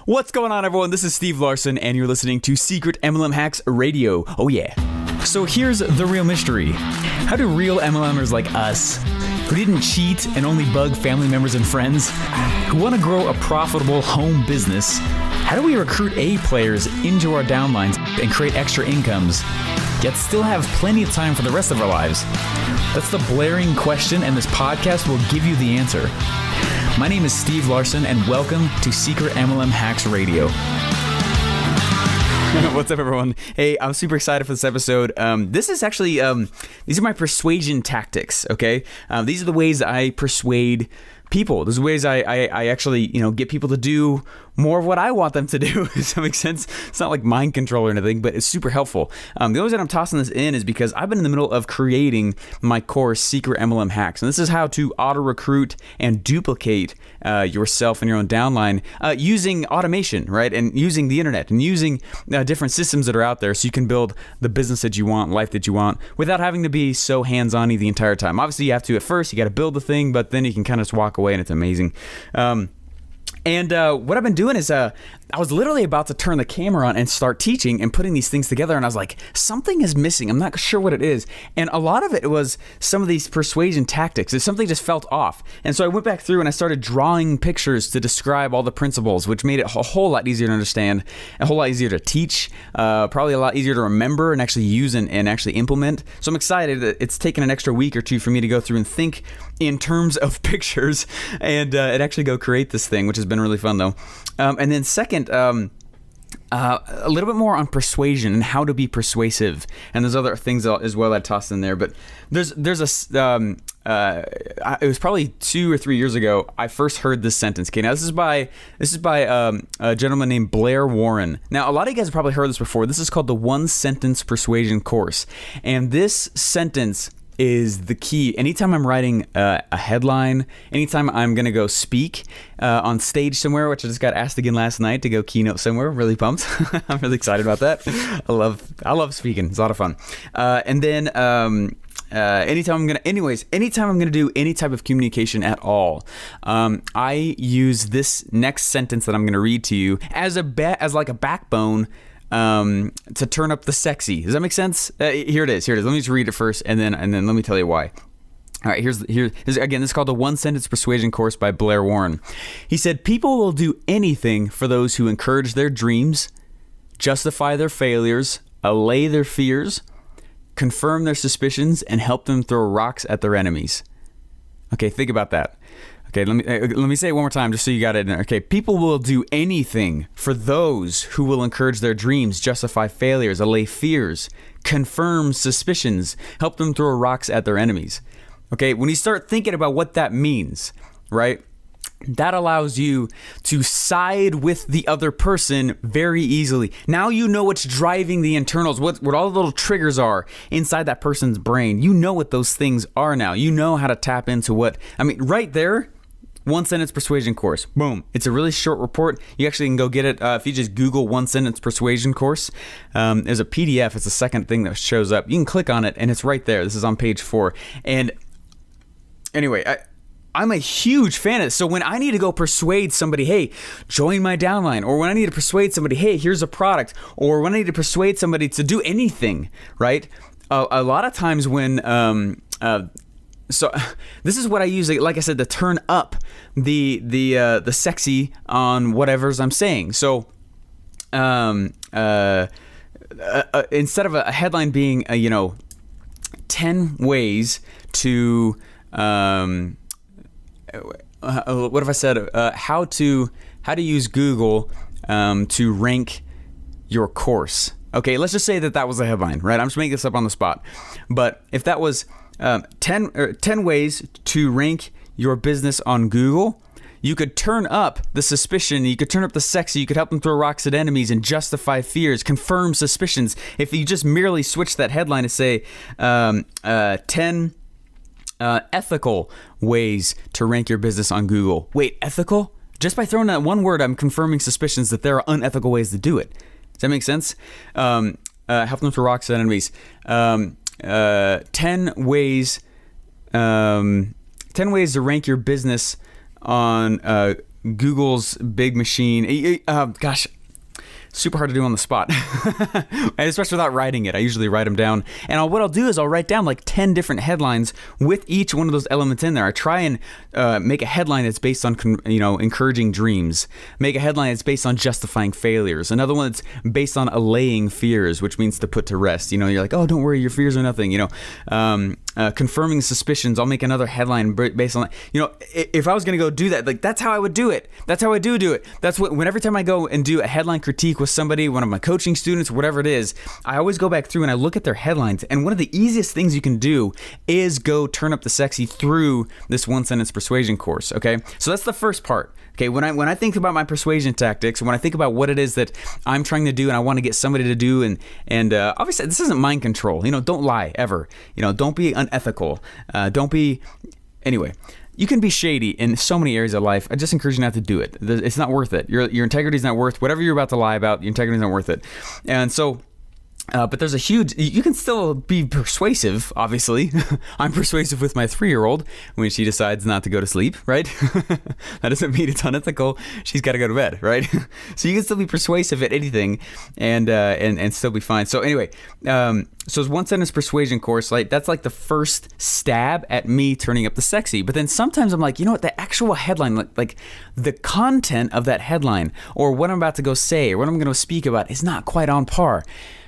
What's going on, everyone? This is Steve Larson, and you're listening to Secret MLM Hacks Radio. Oh yeah. So here's the real mystery. How do real MLMers like us, who didn't cheat and only bug family members and friends, who want to grow a profitable home business, how do we recruit A players into our downlines and create extra incomes, yet still have plenty of time for the rest of our lives? That's the blaring question, and this podcast will give you the answer. My name is Steve Larson, and welcome to Secret MLM Hacks Radio. What's up, everyone? Hey, I'm super excited for this episode. This is actually, these are my persuasion tactics, okay? These are the ways I persuade people. Those are ways I actually, get people to do more of what I want them to do. Does that make sense? It's not like mind control or anything, but it's super helpful. The only reason I'm tossing this in is because I've been in the middle of creating my course, Secret MLM Hacks. And this is how to auto-recruit and duplicate yourself and your own downline using automation, right? And using the internet and using different systems that are out there so you can build the business that you want, life that you want, without having to be so hands-on the entire time. Obviously, you have to at first. You got to build the thing, but then you can kind of just walk away and it's amazing. And what I've been doing is I was literally about to turn the camera on and start teaching and putting these things together, and I was like, something is missing. I'm not sure what it is. And a lot of it was some of these persuasion tactics. Something just felt off. And so I went back through and I started drawing pictures to describe all the principles, which made it a whole lot easier to understand, a whole lot easier to teach, probably a lot easier to remember and actually use and actually implement. So I'm excited that it's taken an extra week or two for me to go through and think in terms of pictures and actually go create this thing, which has been really fun though. And then second, a little bit more on persuasion and how to be persuasive, and there's other things as well that I tossed in there. But there's it was probably 2 or 3 years ago I first heard this sentence. Okay, now this is by a gentleman named Blair Warren. Now a lot of you guys have probably heard this before. This is called the One Sentence Persuasion Course, and this sentence is the key. Anytime I'm writing a headline, anytime I'm going to go speak on stage somewhere, which I just got asked again last night to go keynote somewhere, really pumped. I'm really excited about that. I love speaking. It's a lot of fun. And then anytime I'm going to do any type of communication at all, I use this next sentence that I'm going to read to you as like a backbone to turn up the sexy. Does that make sense? Here it is. Let me just read it first, and then let me tell you why. All right, here's again. This is called the One Sentence Persuasion Course by Blair Warren. He said, "People will do anything for those who encourage their dreams, justify their failures, allay their fears, confirm their suspicions, and help them throw rocks at their enemies." Okay, think about that. Okay, let me say it one more time just so you got it in there. Okay, people will do anything for those who will encourage their dreams, justify failures, allay fears, confirm suspicions, help them throw rocks at their enemies. Okay, when you start thinking about what that means, right, that allows you to side with the other person very easily. Now you know what's driving the internals, what all the little triggers are inside that person's brain. You know what those things are now. You know how to tap into right there. One Sentence Persuasion Course. Boom. It's a really short report. You actually can go get it if you just Google One Sentence Persuasion Course. There's a PDF. It's the second thing that shows up. You can click on it, and it's right there. This is on page 4. And anyway, I'm a huge fan of this. So when I need to go persuade somebody, hey, join my downline, or when I need to persuade somebody, hey, here's a product, or when I need to persuade somebody to do anything, right? A lot of times when so this is what I use, like I said, to turn up the sexy on whatever's I'm saying. So instead of a headline being 10 ways to what if I said how to use Google to rank your course? Okay, let's just say that was a headline, right? I'm just making this up on the spot. But if that was 10 ways to rank your business on Google, you could turn up the suspicion, you could turn up the sexy, you could help them throw rocks at enemies and justify fears, confirm suspicions. If you just merely switch that headline to say 10 ethical ways to rank your business on Google. Wait, ethical? Just by throwing that one word, I'm confirming suspicions that there are unethical ways to do it. Does that make sense? Help them throw rocks at enemies. 10 ways to rank your business on Google's big machine. Gosh, super hard to do on the spot, and especially without writing it. I usually write them down, and what I'll do is I'll write down like 10 different headlines with each one of those elements in there. I try and make a headline that's based on encouraging dreams, make a headline that's based on justifying failures, another one that's based on allaying fears, which means to put to rest. You're like, oh, don't worry, your fears are nothing. Confirming suspicions. I'll make another headline based on that. If I was going to go do that, like, that's how I would do it. That's how I do it. That's what, every time I go and do a headline critique with somebody, one of my coaching students, whatever it is, I always go back through and I look at their headlines. And one of the easiest things you can do is go turn up the sexy through this one sentence persuasion course. Okay. So that's the first part. Okay, when I think about my persuasion tactics, when I think about what it is that I'm trying to do and I want to get somebody to do, and obviously this isn't mind control. Don't lie ever. Don't be unethical. Anyway. You can be shady in so many areas of life. I just encourage you not to do it. It's not worth it. Your integrity is not worth whatever you're about to lie about. Your integrity is not worth it. And so. But there's you can still be persuasive, obviously. I'm persuasive with my 3-year-old when she decides not to go to sleep, right? That doesn't mean it's unethical. She's got to go to bed, right? So you can still be persuasive at anything and still be fine. So anyway, so it's one sentence persuasion course, like that's like the first stab at me turning up the sexy. But then sometimes I'm like, the actual headline, like the content of that headline or what I'm about to go say or what I'm going to speak about is not quite on par.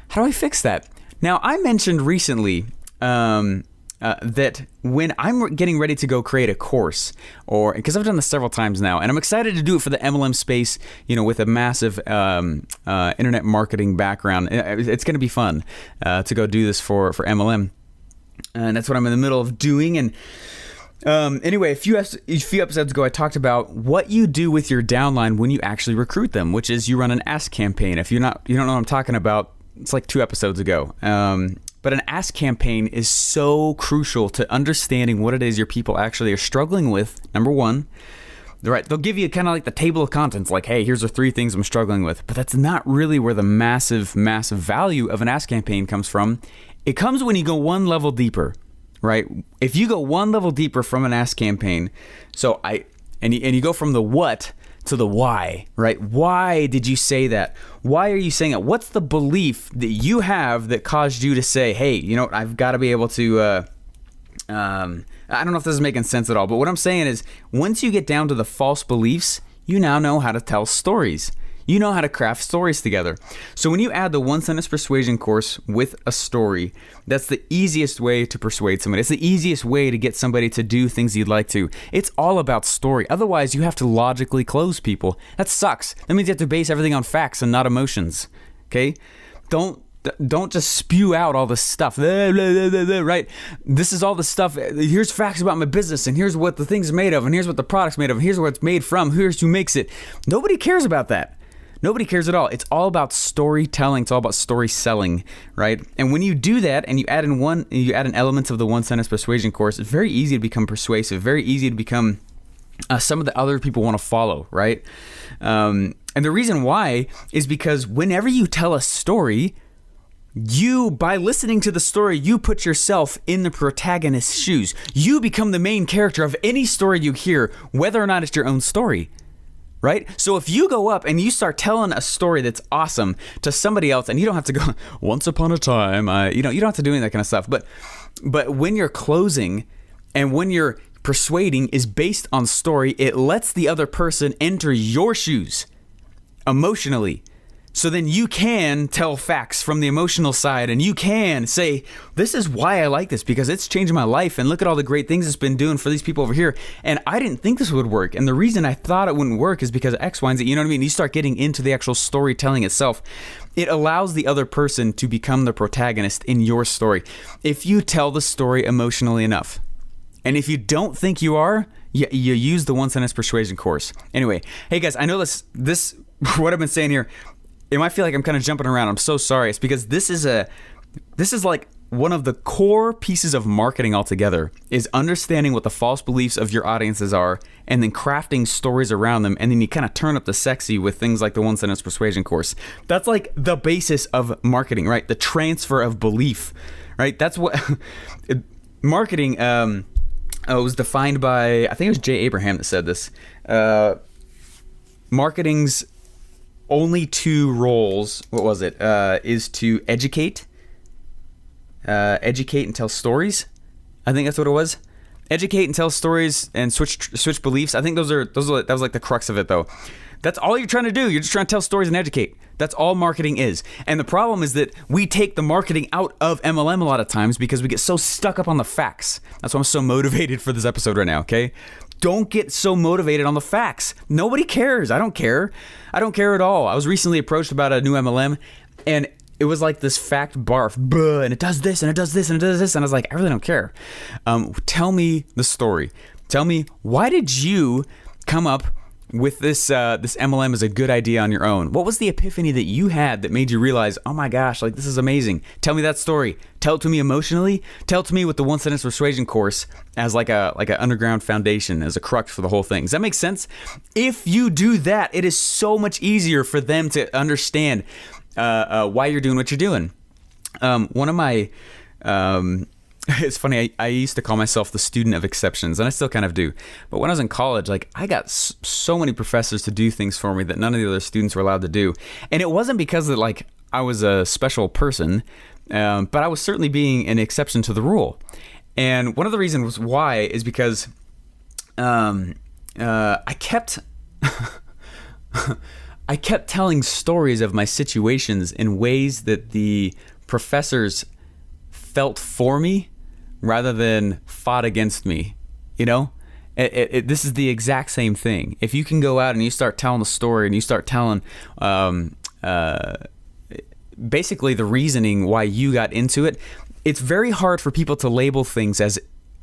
How do I fix that? Now, I mentioned recently that when I'm getting ready to go create a course, or because I've done this several times now, and I'm excited to do it for the MLM space, with a massive internet marketing background. It's going to be fun to go do this for MLM, and that's what I'm in the middle of doing. And anyway, a few episodes ago, I talked about what you do with your downline when you actually recruit them, which is you run an ask campaign. If you don't know what I'm talking about, it's like 2 episodes ago. But an ask campaign is so crucial to understanding what it is your people actually are struggling with. Number one, right? They'll give you kind of like the table of contents, like, hey, here's the 3 things I'm struggling with. But that's not really where the massive, massive value of an ask campaign comes from. It comes when you go one level deeper, right? If you go one level deeper from an ask campaign, and you go from the what to the why, right? Why did you say that? Why are you saying it? What's the belief that you have that caused you to say, hey, I've got to be able to, I don't know if this is making sense at all, but what I'm saying is once you get down to the false beliefs, you now know how to tell stories. You know how to craft stories together. So when you add the one sentence persuasion course with a story, that's the easiest way to persuade somebody. It's the easiest way to get somebody to do things you'd like to. It's all about story. Otherwise, you have to logically close people. That sucks. That means you have to base everything on facts and not emotions. Okay? Don't just spew out all this stuff, right? This is all the stuff. Here's facts about my business, and here's what the thing's made of, and here's what the product's made of, and here's what it's made from, here's who makes it. Nobody cares about that. Nobody cares at all. It's all about storytelling. It's all about story selling, right? And when you do that and you add an element of the one sentence persuasion course, it's very easy to become persuasive, very easy to become some of the other people want to follow, right? And the reason why is because whenever you tell a story, by listening to the story, you put yourself in the protagonist's shoes. You become the main character of any story you hear, whether or not it's your own story. Right? So if you go up and you start telling a story that's awesome to somebody else, and you don't have to go, once upon a time, you don't have to do any of that kind of stuff. But when you're closing and when you're persuading is based on story, it lets the other person enter your shoes emotionally. So then you can tell facts from the emotional side, and you can say, this is why I like this, because it's changing my life, and look at all the great things it's been doing for these people over here. And I didn't think this would work. And the reason I thought it wouldn't work is because of X, Y, and Z. You know what I mean? You start getting into the actual storytelling itself. It allows the other person to become the protagonist in your story. If you tell the story emotionally enough. And if you don't think you are, you use the one sentence persuasion course. Anyway, hey guys, I know this what I've been saying here, it might feel like I'm kind of jumping around. I'm so sorry. It's because this is like one of the core pieces of marketing altogether, is understanding what the false beliefs of your audiences are and then crafting stories around them. And then you kind of turn up the sexy with things like the one sentence persuasion course. That's like the basis of marketing, right? The transfer of belief, right? That's what marketing was defined by, I think it was Jay Abraham that said this. marketing's only two roles, what was it? Is to educate and tell stories. I think that's what it was. Educate and tell stories and switch beliefs. I think that was like the crux of it, though. That's all you're trying to do. You're just trying to tell stories and educate. That's all marketing is. And the problem is that we take the marketing out of MLM a lot of times because we get so stuck up on the facts. That's why I'm so motivated for this episode right now, okay? Don't get so motivated on the facts. Nobody cares. I don't care. I don't care at all. I was recently approached about a new MLM, and it was like this fact barf, and it does this, and it does this, and it does this, and I was like, I really don't care. Tell me the story. Tell me, why did you come up with this MLM as a good idea on your own? What was the epiphany that you had that made you realize, oh my gosh, like this is amazing? Tell me that story. Tell it to me emotionally. Tell it to me with the one sentence persuasion course as like a underground foundation, as a crux for the whole thing. Does that make sense? If you do that, it is so much easier for them to understand why you're doing what you're doing. One of my it's funny, I used to call myself the student of exceptions, and I still kind of do. But when I was in college, like, I got so many professors to do things for me that none of the other students were allowed to do. And it wasn't because that, like, I was a special person, but I was certainly being an exception to the rule. And one of the reasons why is because I kept I kept telling stories of my situations in ways that the professors felt for me rather than fought against me. You know, this is the exact same thing. If you can go out and you start telling the story and you start telling basically the reasoning why you got into it, it's very hard for people to label things as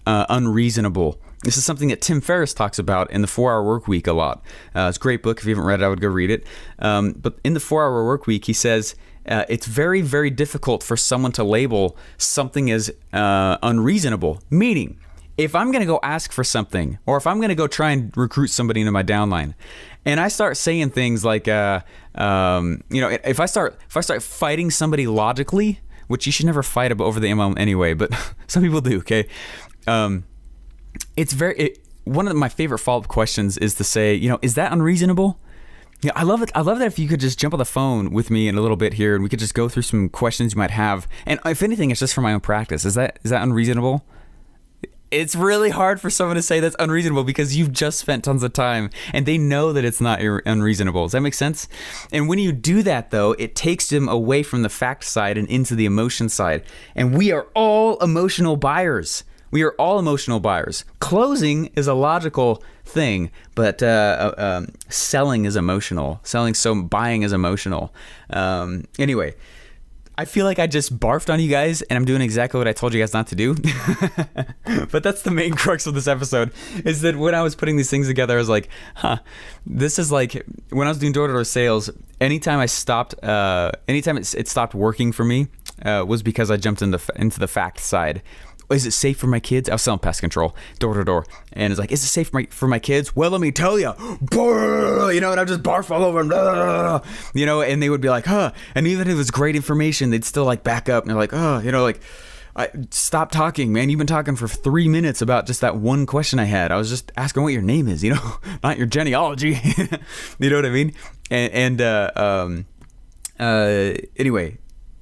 unreasonable. This is something that Tim Ferriss talks about in the 4-Hour Workweek a lot. It's a great book. If you haven't read it, I would go read it. But in the 4-Hour Workweek, he says it's very, very difficult for someone to label something as unreasonable. Meaning, if I'm going to go ask for something, or if I'm going to go try and recruit somebody into my downline, and I start saying things like, if I start fighting somebody logically, which you should never fight over the MLM anyway, but some people do, okay? One of my favorite follow-up questions is to say, is that unreasonable? Yeah, I love it. I love that if you could just jump on the phone with me in a little bit here, and we could just go through some questions you might have. And if anything, it's just for my own practice. Is that unreasonable? It's really hard for someone to say that's unreasonable because you've just spent tons of time and they know that it's not unreasonable. Does that make sense? And when you do that, though, it takes them away from the fact side and into the emotion side. And we are all emotional buyers. We are all emotional buyers. Closing is a logical thing, but selling is emotional. Buying is emotional. Anyway, I feel like I just barfed on you guys, and I'm doing exactly what I told you guys not to do. But that's the main crux of this episode, is that when I was putting these things together, I was like, this is like, when I was doing door-to-door sales, anytime it stopped working for me, was because I jumped into the fact side. Is it safe for my kids? I was selling pest control door to door, and it's like, is it safe for my kids? Well, let me tell you, and I just barf all over them, and they would be like, huh. And even if it was great information, they'd still like back up and they're like, oh, stop talking, man. You've been talking for 3 minutes about just that one question I had. I was just asking what your name is, not your genealogy. You know what I mean? Anyway.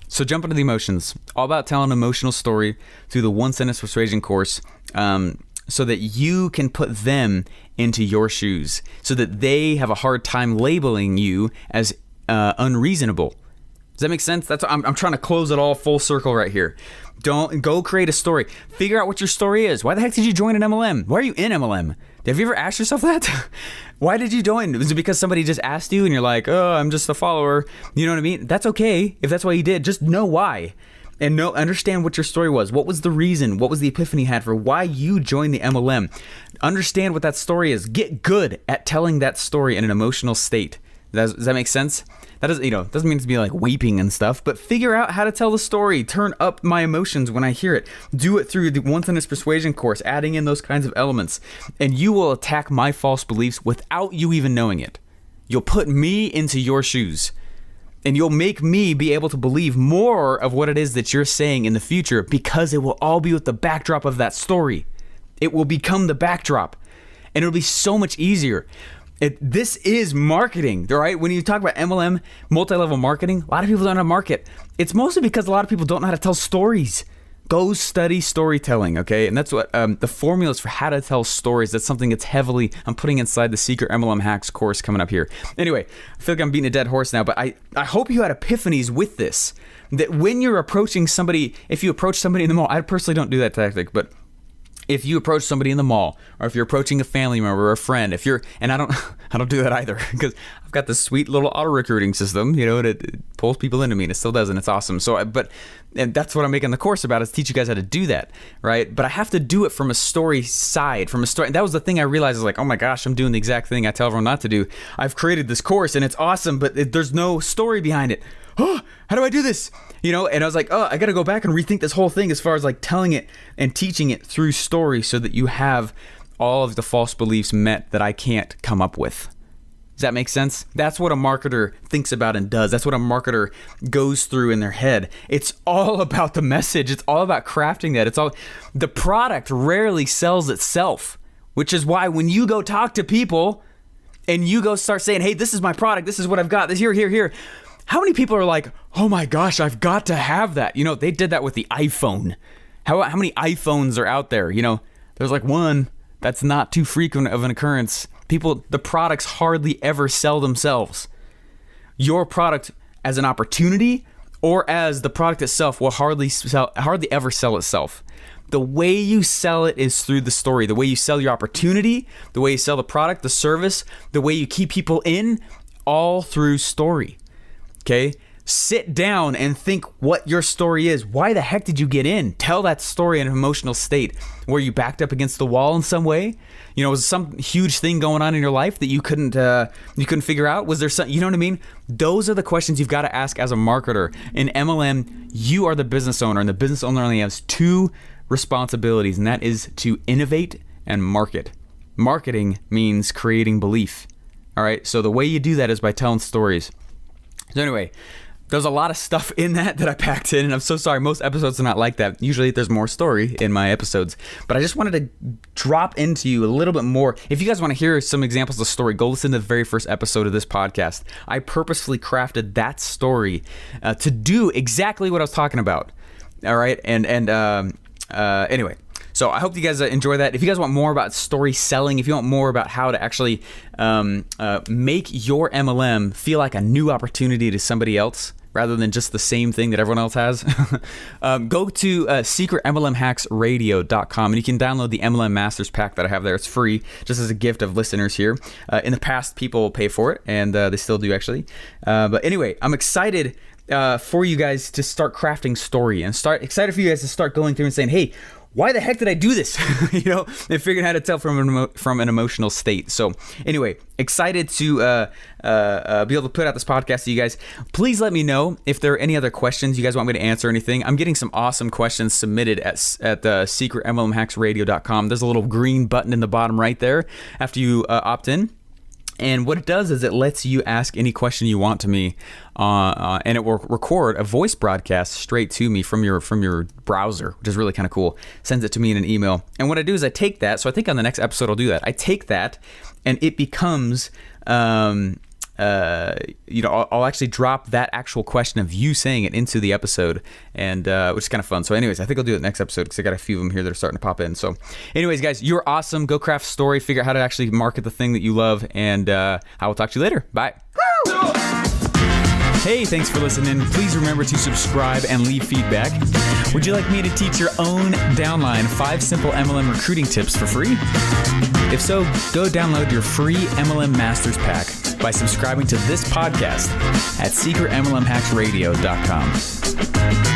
So jump into the emotions. All about telling an emotional story through the one sentence persuasion course, so that you can put them into your shoes, so that they have a hard time labeling you as unreasonable. Does that make sense? That's I'm trying to close it all full circle right here. Don't go create a story. Figure out what your story is. Why the heck did you join an MLM? Why are you in MLM? Have you ever asked yourself that? Why did you join? Was it because somebody just asked you and you're like, oh, I'm just a follower? You know what I mean? That's okay if that's why you did. Just know why. And understand what your story was. What was the reason? What was the epiphany you had for why you joined the MLM? Understand what that story is. Get good at telling that story in an emotional state. Does that make sense? That doesn't mean to be like weeping and stuff, but figure out how to tell the story. Turn up my emotions when I hear it. Do it through the one sentence persuasion course, adding in those kinds of elements, and you will attack my false beliefs without you even knowing it. You'll put me into your shoes, and you'll make me be able to believe more of what it is that you're saying in the future, because it will all be with the backdrop of that story. It will become the backdrop, and it'll be so much easier. This is marketing, right? When you talk about MLM, multi-level marketing, a lot of people don't know how to market. It's mostly because a lot of people don't know how to tell stories. Go study storytelling, okay? And that's what the formulas for how to tell stories. That's something that's I'm putting inside the Secret MLM Hacks course coming up here. Anyway, I feel like I'm beating a dead horse now, but I hope you had epiphanies with this. That when you're approaching somebody, if you approach somebody in the mall, I personally don't do that tactic, but if you approach somebody in the mall, or if you're approaching a family member or a friend, and I don't do that either, because I've got this sweet little auto recruiting system, and it pulls people into me, and it still does, and it's awesome. So, and that's what I'm making the course about, is teach you guys how to do that, right? But I have to do it from a story side, And that was the thing I realized, is like, oh my gosh, I'm doing the exact thing I tell everyone not to do. I've created this course, and it's awesome, but there's no story behind it. Oh, how do I do this? And I was like, oh, I got to go back and rethink this whole thing as far as like telling it and teaching it through story, so that you have all of the false beliefs met that I can't come up with. Does that make sense? That's what a marketer thinks about and does. That's what a marketer goes through in their head. It's all about the message. It's all about crafting that. The product rarely sells itself, which is why when you go talk to people and you go start saying, hey, this is my product, this is what I've got, this here. How many people are like, oh my gosh, I've got to have that? They did that with the iPhone. How many iPhones are out there? There's like one. That's not too frequent of an occurrence. The products hardly ever sell themselves. Your product as an opportunity or as the product itself will hardly ever sell itself. The way you sell it is through the story. The way you sell your opportunity, the way you sell the product, the service, the way you keep people in, all through story. Okay, sit down and think what your story is. Why the heck did you get in? Tell that story in an emotional state. Were you backed up against the wall in some way? Was some huge thing going on in your life that you couldn't figure out? Was there some, you know what I mean? Those are the questions you've got to ask as a marketer. In MLM, you are the business owner, and the business owner only has two responsibilities, and that is to innovate and market. Marketing means creating belief. All right, so the way you do that is by telling stories. So anyway, there's a lot of stuff in that I packed in, and I'm so sorry. Most episodes are not like that. Usually there's more story in my episodes, but I just wanted to drop into you a little bit more. If you guys want to hear some examples of story, go listen to the very first episode of this podcast. I purposefully crafted that story to do exactly what I was talking about. All right, and anyway. So I hope you guys enjoy that. If you guys want more about story selling, if you want more about how to actually make your MLM feel like a new opportunity to somebody else rather than just the same thing that everyone else has, go to secretmlmhacksradio.com, and you can download the MLM Masters Pack that I have there. It's free, just as a gift of listeners here. In the past, people pay for it, and they still do actually. But anyway, I'm excited for you guys to start crafting story, and excited for you guys to start going through and saying, hey, why the heck did I do this? And figuring out how to tell from an emotional state. So anyway, excited to be able to put out this podcast to you guys. Please let me know if there are any other questions you guys want me to answer or anything. I'm getting some awesome questions submitted at secretmlmhacksradio.com. There's a little green button in the bottom right there after you opt in. And what it does is it lets you ask any question you want to me, and it will record a voice broadcast straight to me from your browser, which is really kind of cool. Sends it to me in an email. And what I do is I take that. So I think on the next episode I'll do that. I take that, and it becomes, I'll actually drop that actual question of you saying it into the episode, and which is kind of fun. So anyways, I think I'll do it next episode because I got a few of them here that are starting to pop in. So anyways, guys, you're awesome. Go craft story, figure out how to actually market the thing that you love, and I will talk to you later. Bye. Hey, thanks for listening. Please remember to subscribe and leave feedback. Would you like me to teach your own downline 5 simple MLM recruiting tips for free? If so, go download your free MLM Masters Pack by subscribing to this podcast at secretmlmhacksradio.com.